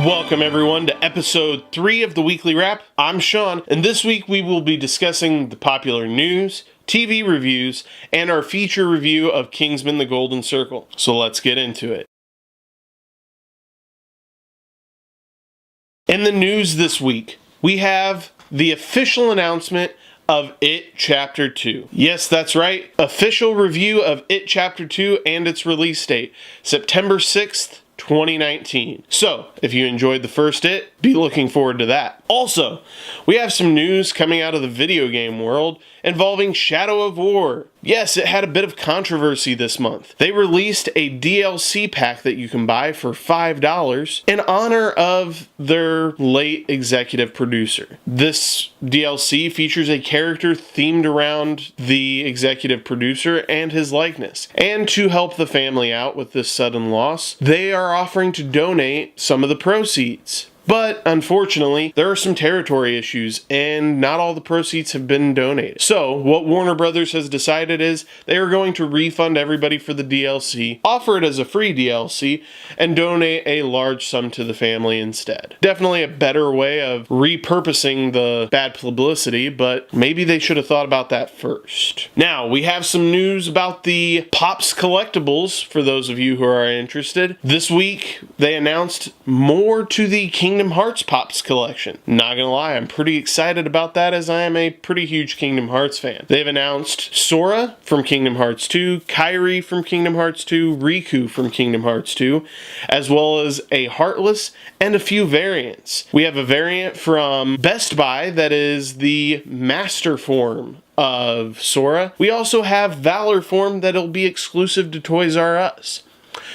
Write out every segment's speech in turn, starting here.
Welcome everyone to episode 3 of the Weekly Wrap. I'm Sean, and this week we will be discussing the popular news, TV reviews, and our feature review of Kingsman: The Golden Circle. So let's get into it. In the news this week, we have the official announcement of It Chapter 2. Yes, that's right. Official review of It Chapter 2 and its release date, September 6th, 2019. So, if you enjoyed the first It, be looking forward to that. Also, we have some news coming out of the video game world involving Shadow of War. Yes, it had a bit of controversy this month. They released a DLC pack that you can buy for $5 in honor of their late executive producer. This DLC features a character themed around the executive producer and his likeness. And to help the family out with this sudden loss, they are offering to donate some of the proceeds. But, unfortunately, there are some territory issues, and not all the proceeds have been donated. So, what Warner Brothers has decided is they are going to refund everybody for the DLC, offer it as a free DLC, and donate a large sum to the family instead. Definitely a better way of repurposing the bad publicity, but maybe they should have thought about that first. Now, we have some news about the Pops collectibles, for those of you who are interested. This week, they announced more to the Kingdom Hearts Pops collection. Not gonna lie, I'm pretty excited about that as I am a pretty huge Kingdom Hearts fan. They've announced Sora from Kingdom Hearts 2, Kairi from Kingdom Hearts 2, Riku from Kingdom Hearts 2, as well as a Heartless and a few variants. We have a variant from Best Buy that is the Master form of Sora. We also have Valor form that'll be exclusive to Toys R Us.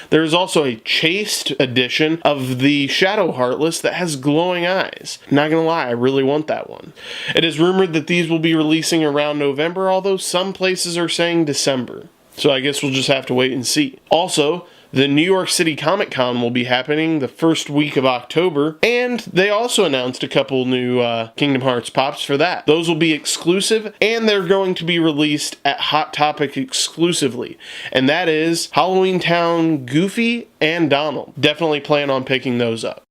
There's also a chased edition of the Shadow Heartless that has glowing eyes. Not gonna lie, I really want that one. It is rumored that these will be releasing around November, although some places are saying December. So I guess we'll just have to wait and see. Also, the New York City Comic Con will be happening the first week of October, and they also announced a couple new Kingdom Hearts Pops for that. Those will be exclusive, and they're going to be released at Hot Topic exclusively, and that is Halloween Town Goofy and Donald. Definitely plan on picking those up.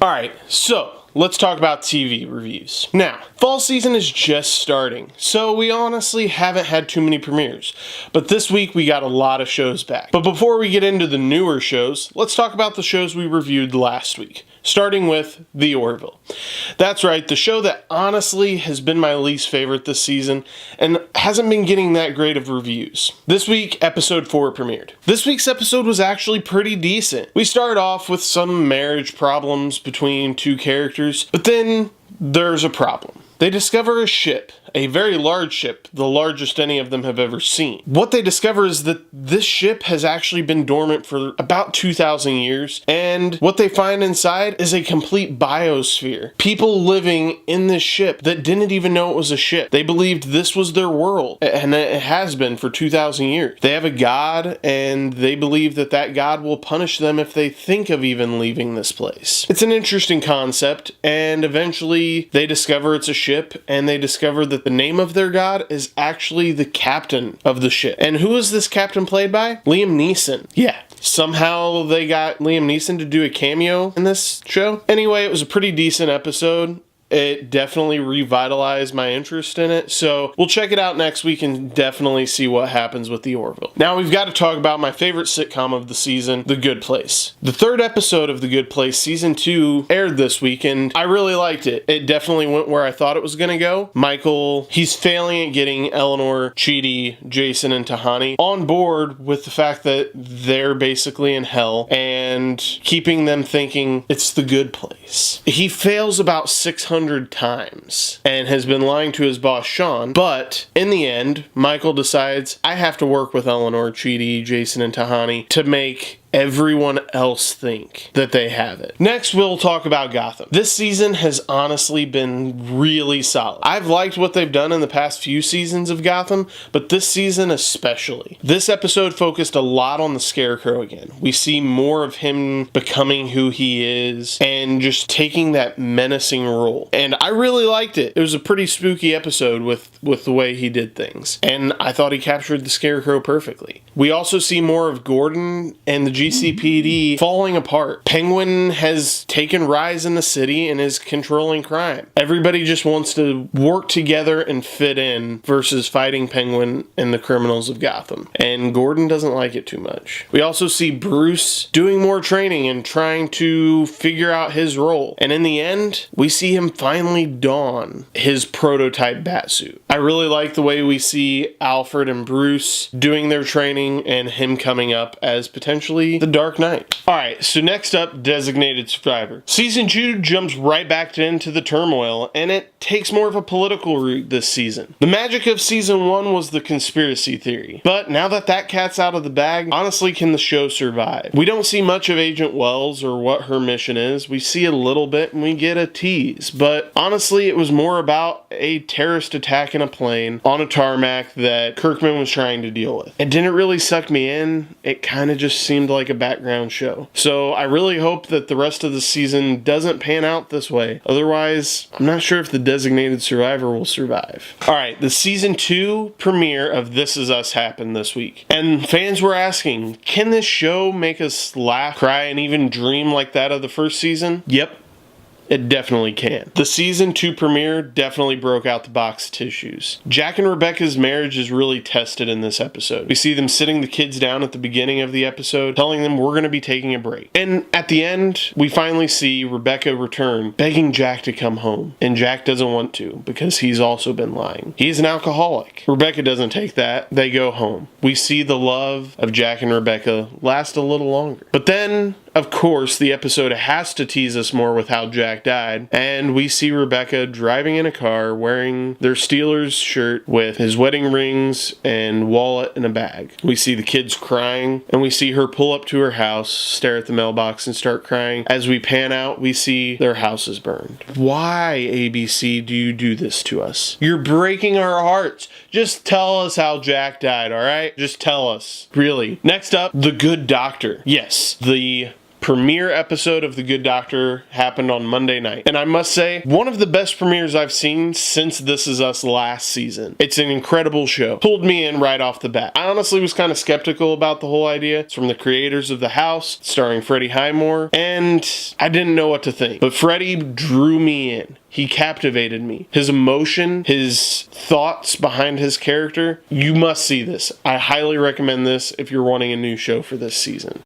Alright, so let's talk about TV reviews. Now, fall season is just starting, so we honestly haven't had too many premieres. But this week we got a lot of shows back. But before we get into the newer shows, let's talk about the shows we reviewed last week. Starting with The Orville. That's right, the show that honestly has been my least favorite this season and hasn't been getting that great of reviews. This week, episode 4 premiered. This week's episode was actually pretty decent. We start off with some marriage problems between two characters, but then there's a problem. They discover a ship, a very large ship, the largest any of them have ever seen. What they discover is that this ship has actually been dormant for about 2,000 years, and what they find inside is a complete biosphere. People living in this ship that didn't even know it was a ship. They believed this was their world, and it has been for 2,000 years. They have a god, and they believe that that god will punish them if they think of even leaving this place. It's an interesting concept, and eventually they discover it's a ship, and they discover that the name of their god is actually the captain of the ship. And who is this captain played by? Liam Neeson. Yeah. Somehow they got Liam Neeson to do a cameo in this show. Anyway, it was a pretty decent episode. It definitely revitalized my interest in it, so we'll check it out next week and definitely see what happens with The Orville. Now we've got to talk about my favorite sitcom of the season, The Good Place. The third episode of The Good Place, season 2, aired this week, and I really liked it. It definitely went where I thought it was going to go. Michael, he's failing at getting Eleanor, Chidi, Jason, and Tahani on board with the fact that they're basically in hell and keeping them thinking it's the good place. He fails about 600 times and has been lying to his boss Sean, but in the end Michael decides, I have to work with Eleanor, Chidi, Jason, and Tahani to make everyone else think that they have it. Next, we'll talk about Gotham. This season has honestly been really solid. I've liked what they've done in the past few seasons of Gotham, but this season especially. This episode focused a lot on the Scarecrow again. We see more of him becoming who he is and just taking that menacing role. And I really liked it. It was a pretty spooky episode with the way he did things. And I thought he captured the Scarecrow perfectly. We also see more of Gordon and the GCPD falling apart. Penguin has taken rise in the city and is controlling crime. Everybody just wants to work together and fit in versus fighting Penguin and the criminals of Gotham. And Gordon doesn't like it too much. We also see Bruce doing more training and trying to figure out his role. And in the end, we see him finally don his prototype batsuit. I really like the way we see Alfred and Bruce doing their training and him coming up as potentially the Dark Knight. Alright, so next up, Designated Survivor. Season 2 jumps right back into the turmoil, and it takes more of a political route this season. The magic of Season 1 was the conspiracy theory, but now that cat's out of the bag, honestly, can the show survive? We don't see much of Agent Wells or what her mission is. We see a little bit and we get a tease, but honestly, it was more about a terrorist attack in a plane on a tarmac that Kirkman was trying to deal with. It didn't really suck me in. It kind of just seemed like a background show. So I really hope that the rest of the season doesn't pan out this way. Otherwise, I'm not sure if the Designated Survivor will survive. Alright, the Season 2 premiere of This Is Us happened this week. And fans were asking, can this show make us laugh, cry, and even dream like that of the first season? Yep. It definitely can. The Season 2 premiere definitely broke out the box of tissues. Jack and Rebecca's marriage is really tested in this episode. We see them sitting the kids down at the beginning of the episode, telling them we're going to be taking a break. And at the end, we finally see Rebecca return, begging Jack to come home. And Jack doesn't want to, because he's also been lying. He's an alcoholic. Rebecca doesn't take that. They go home. We see the love of Jack and Rebecca last a little longer. But then, of course, the episode has to tease us more with how Jack died, and we see Rebecca driving in a car wearing their Steelers shirt with his wedding rings and wallet in a bag. We see the kids crying, and we see her pull up to her house, stare at the mailbox, and start crying. As we pan out, we see their house is burned. Why, ABC, do you do this to us? You're breaking our hearts. Just tell us how Jack died, alright? Just tell us. Really. Next up, The Good Doctor. Yes, the premiere episode of The Good Doctor happened on Monday night. And I must say, one of the best premieres I've seen since This Is Us last season. It's an incredible show. Pulled me in right off the bat. I honestly was kind of skeptical about the whole idea. It's from the creators of The House, starring Freddie Highmore, and I didn't know what to think. But Freddie drew me in. He captivated me. His emotion, his thoughts behind his character, you must see this. I highly recommend this if you're wanting a new show for this season.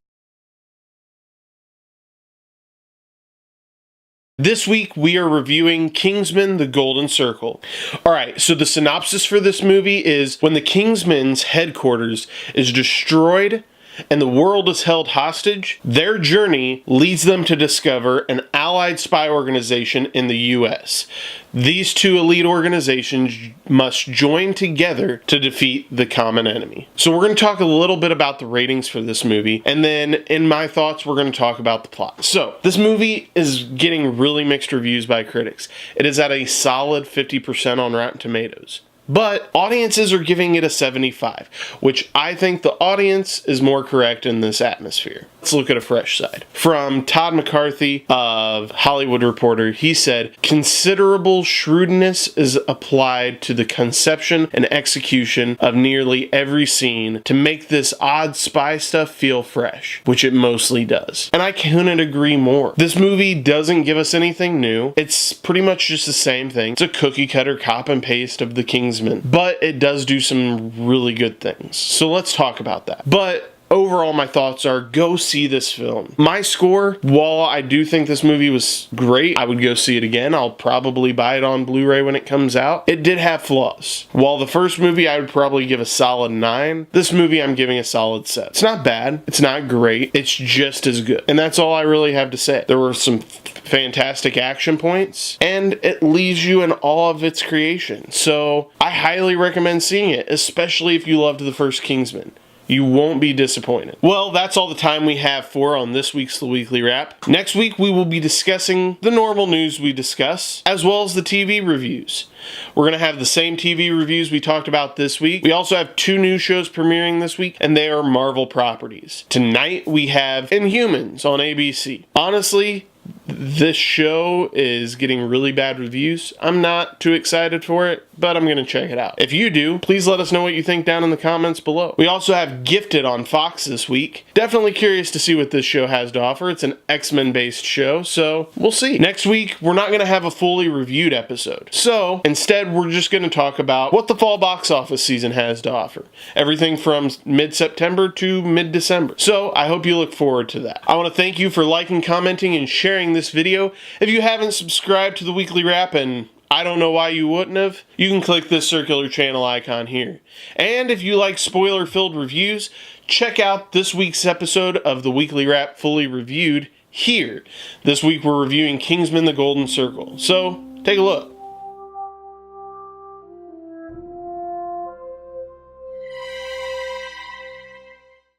This week, we are reviewing Kingsman: The Golden Circle. Alright, so the synopsis for this movie is when the Kingsman's headquarters is destroyed and the world is held hostage, their journey leads them to discover an allied spy organization in the US. These two elite organizations must join together to defeat the common enemy. So we're going to talk a little bit about the ratings for this movie, and then in my thoughts, we're going to talk about the plot. So this movie is getting really mixed reviews by critics. It is at a solid 50% on Rotten Tomatoes. But audiences are giving it a 75, which I think the audience is more correct in this atmosphere. Let's look at a fresh side. From Todd McCarthy of Hollywood Reporter, he said, considerable shrewdness is applied to the conception and execution of nearly every scene to make this odd spy stuff feel fresh, which it mostly does. And I couldn't agree more. This movie doesn't give us anything new. It's pretty much just the same thing. It's a cookie cutter cop and paste of the Kingsman. But it does do some really good things. So let's talk about that. But overall, my thoughts are go see this film. My score, while I do think this movie was great, I would go see it again. I'll probably buy it on Blu-ray when it comes out. It did have flaws. While the first movie I would probably give a solid 9, this movie I'm giving a solid 7. It's not bad. It's not great. It's just as good. And that's all I really have to say. There were some fantastic action points, and it leaves you in awe of its creation. So I highly recommend seeing it, especially if you loved the first Kingsman. You won't be disappointed. Well, that's all the time we have for on this week's The Weekly Wrap. Next week, we will be discussing the normal news we discuss, as well as the TV reviews. We're going to have the same TV reviews we talked about this week. We also have 2 new shows premiering this week, and they are Marvel properties. Tonight, we have Inhumans on ABC. Honestly, this show is getting really bad reviews. I'm not too excited for it, but I'm gonna check it out. If you do, please let us know what you think down in the comments below. We also have Gifted on Fox this week. Definitely curious to see what this show has to offer. It's an X-Men based show, so we'll see. Next week, we're not gonna have a fully reviewed episode. So instead, we're just gonna talk about what the fall box office season has to offer. Everything from mid-September to mid-December. So I hope you look forward to that. I wanna thank you for liking, commenting, and sharing this video. If you haven't subscribed to the Weekly Wrap, and I don't know why you wouldn't have, you can click this circular channel icon here. And if you like spoiler-filled reviews, check out this week's episode of the Weekly Wrap Fully Reviewed here. This week we're reviewing Kingsman: The Golden Circle, so take a look.